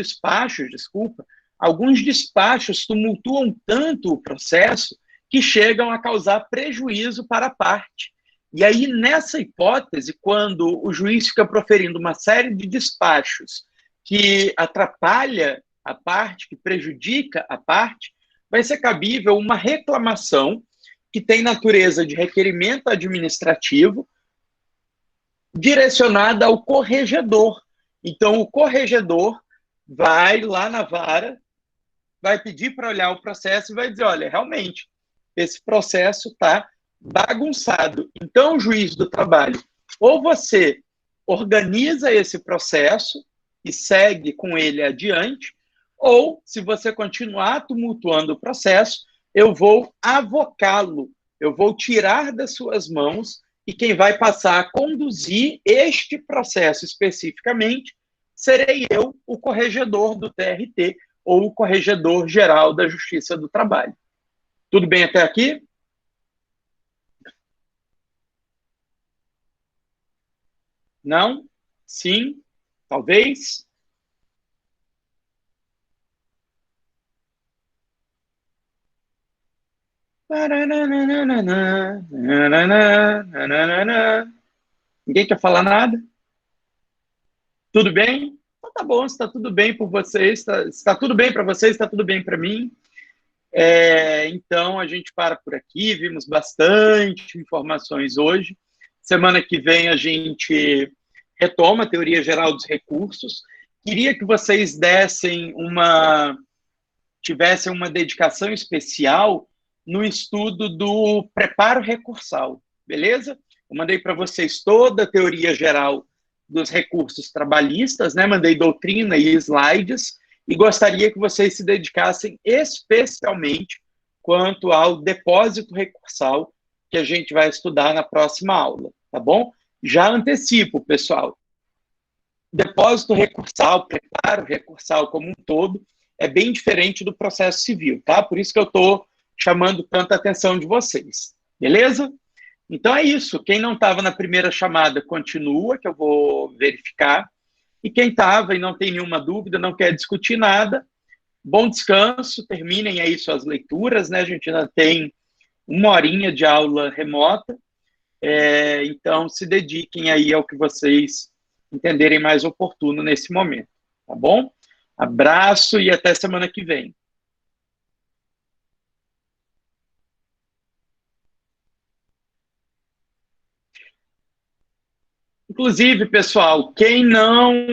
Speaker 1: despachos tumultuam tanto o processo que chegam a causar prejuízo para a parte. E aí, nessa hipótese, quando o juiz fica proferindo uma série de despachos que atrapalha a parte, que prejudica a parte, vai ser cabível uma reclamação que tem natureza de requerimento administrativo direcionada ao corregedor. Então, o corregedor vai lá na vara, vai pedir para olhar o processo e vai dizer, olha, realmente, esse processo está bagunçado. Então, o juiz do trabalho, ou você organiza esse processo e segue com ele adiante, ou, se você continuar tumultuando o processo, eu vou avocá-lo, eu vou tirar das suas mãos, e quem vai passar a conduzir este processo especificamente serei eu, o corregedor do TRT, ou o corregedor geral da Justiça do Trabalho. Tudo bem até aqui? Não? Sim? Talvez? Ninguém quer falar nada? Tudo bem? Então tá bom, está tudo bem por vocês, está tudo bem para vocês, está tudo bem para mim. Então a gente para por aqui, vimos bastante informações hoje. Semana que vem a gente retoma a teoria geral dos recursos. Queria que vocês tivessem uma dedicação especial no estudo do preparo recursal, beleza? Eu mandei para vocês toda a teoria geral dos recursos trabalhistas, né? Mandei doutrina e slides, e gostaria que vocês se dedicassem especialmente quanto ao depósito recursal, que a gente vai estudar na próxima aula, tá bom? Já antecipo, pessoal. Depósito recursal, preparo recursal como um todo, é bem diferente do processo civil, tá? Por isso que eu estou chamando tanta atenção de vocês, beleza? Então é isso. Quem não estava na primeira chamada, continua, que eu vou verificar. E quem estava e não tem nenhuma dúvida, não quer discutir nada, bom descanso, terminem aí suas leituras, né? A gente ainda tem 1 horinha de aula remota, então se dediquem aí ao que vocês entenderem mais oportuno nesse momento, tá bom? Abraço e até semana que vem. Inclusive, pessoal, quem não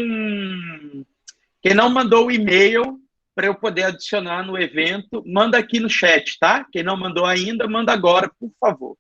Speaker 1: mandou o e-mail para eu poder adicionar no evento. Manda aqui no chat, tá? Quem não mandou ainda, manda agora, por favor.